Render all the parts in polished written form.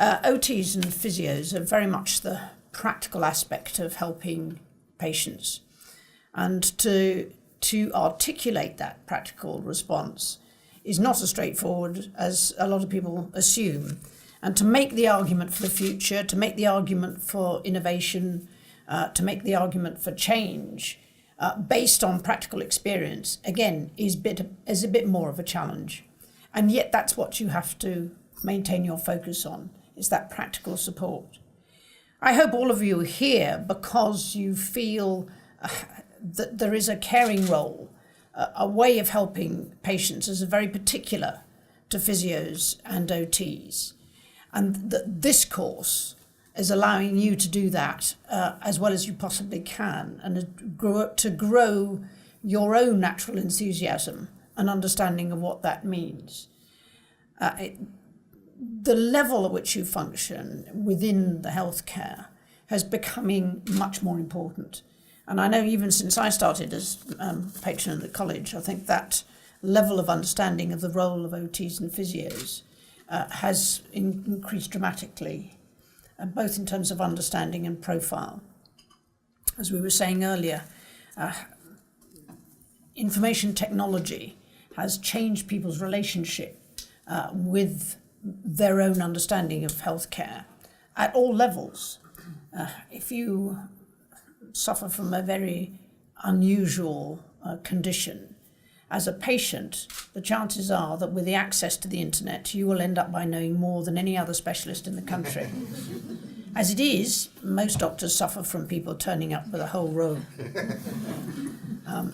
OTs and physios are very much the practical aspect of helping patients. And to articulate that practical response is not as straightforward as a lot of people assume. And to make the argument for the future, to make the argument for innovation, to make the argument for change, based on practical experience, again, is a bit more of a challenge. And yet that's what you have to maintain your focus on, is that practical support. I hope all of you are here because you feel that there is a caring role, a way of helping patients is very particular to physios and OTs. And that this course is allowing you to do that as well as you possibly can, and to grow your own natural enthusiasm and understanding of what that means. The level at which you function within the healthcare has becoming much more important. And I know even since I started as patron at the college, I think that level of understanding of the role of OTs and physios has increased dramatically, both in terms of understanding and profile. As we were saying earlier, information technology has changed people's relationship with their own understanding of healthcare at all levels. If you suffer from a very unusual condition, as a patient, the chances are that with the access to the internet, you will end up by knowing more than any other specialist in the country. As it is, most doctors suffer from people turning up with a whole row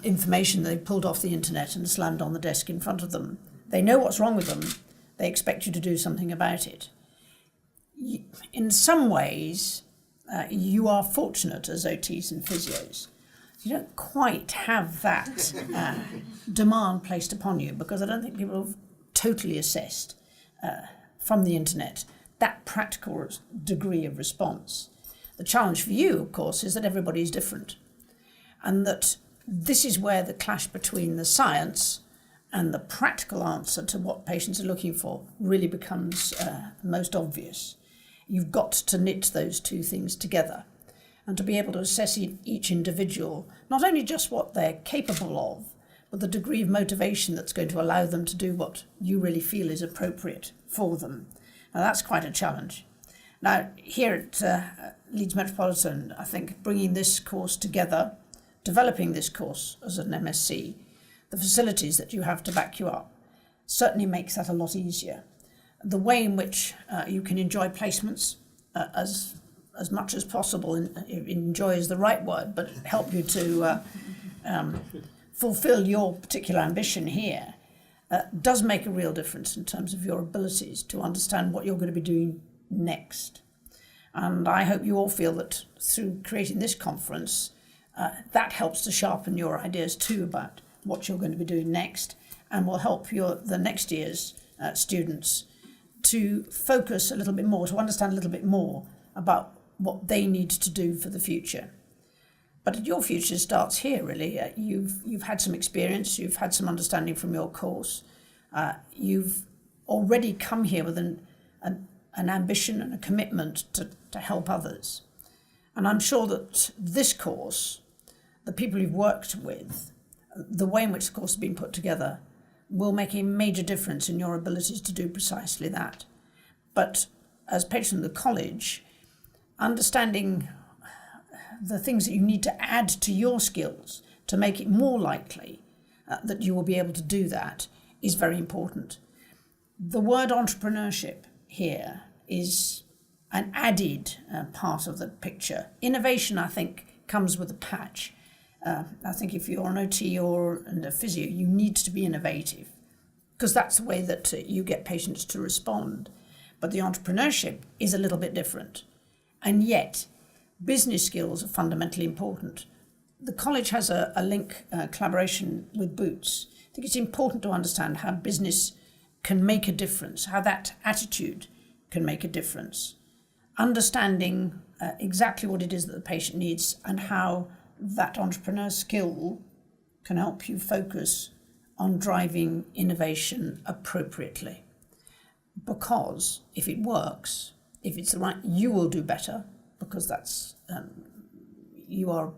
information they pulled off the internet and slammed on the desk in front of them. They know what's wrong with them. They expect you to do something about it. In some ways, you are fortunate as OTs and physios. You don't quite have that demand placed upon you, because I don't think people have totally assessed from the internet that practical degree of response. The challenge for you, of course, is that everybody is different, and that this is where the clash between the science and the practical answer to what patients are looking for really becomes most obvious. You've got to knit those two things together, and to be able to assess each individual, not only just what they're capable of, but the degree of motivation that's going to allow them to do what you really feel is appropriate for them. Now, that's quite a challenge. Now, here at Leeds Metropolitan, I think bringing this course together, developing this course as an MSc, the facilities that you have to back you up, certainly makes that a lot easier. The way in which you can enjoy placements as much as possible, enjoy is the right word, but help you to fulfill your particular ambition here, does make a real difference in terms of your abilities to understand what you're going to be doing next. And I hope you all feel that through creating this conference, that helps to sharpen your ideas too about what you're going to be doing next, and will help the next year's students to focus a little bit more, to understand a little bit more about what they need to do for the future. But your future starts here, really. You've had some experience, you've had some understanding from your course. You've already come here with an ambition and a commitment to help others. And I'm sure that this course, the people you've worked with, the way in which the course has been put together, will make a major difference in your abilities to do precisely that. But as patron of the college, understanding the things that you need to add to your skills to make it more likely that you will be able to do that is very important. The word entrepreneurship here is an added part of the picture. Innovation, I think, comes with a patch. I think if you're an OT or a physio, you need to be innovative, because that's the way that you get patients to respond. But the entrepreneurship is a little bit different. And yet, business skills are fundamentally important. The college has a link collaboration with Boots. I think it's important to understand how business can make a difference, how that attitude can make a difference. Understanding exactly what it is that the patient needs and how that entrepreneur skill can help you focus on driving innovation appropriately. Because if it works, if it's the right, you will do better because that's you are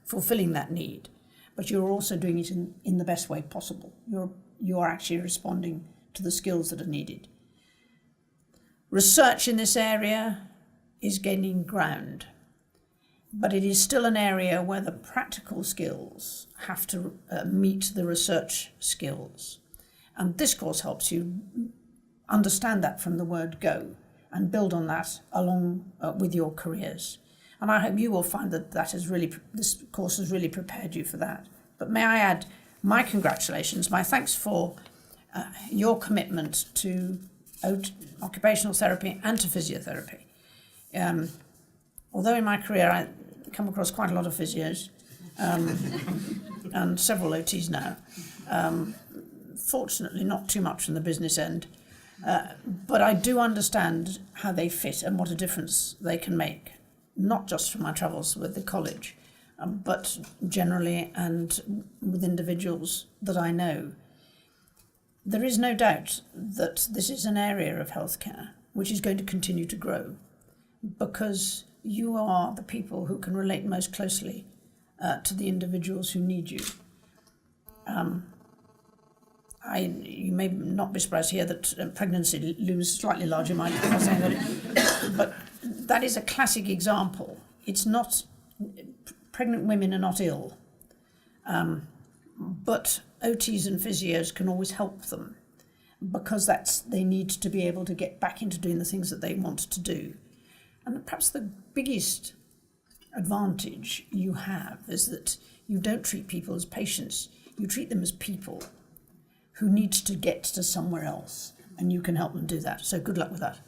fulfilling that need, but you're also doing it in the best way possible. You are actually responding to the skills that are needed. Research in this area is gaining ground, but it is still an area where the practical skills have to meet the research skills. And this course helps you understand that from the word go and build on that along with your careers. And I hope you will find that this course has really prepared you for that. But may I add my congratulations, my thanks for your commitment to occupational therapy and to physiotherapy. Although in my career I come across quite a lot of physios and several OTs now, fortunately not too much from the business end, but I do understand how they fit and what a difference they can make, not just from my travels with the college, but generally and with individuals that I know. There is no doubt that this is an area of healthcare which is going to continue to grow because you are the people who can relate most closely to the individuals who need you. You may not be surprised to hear that pregnancy looms slightly larger in my life, but that is a classic example. It's not, pregnant women are not ill, but OTs and physios can always help them because they need to be able to get back into doing the things that they want to do. And perhaps the biggest advantage you have is that you don't treat people as patients, you treat them as people who need to get to somewhere else, and you can help them do that. So good luck with that.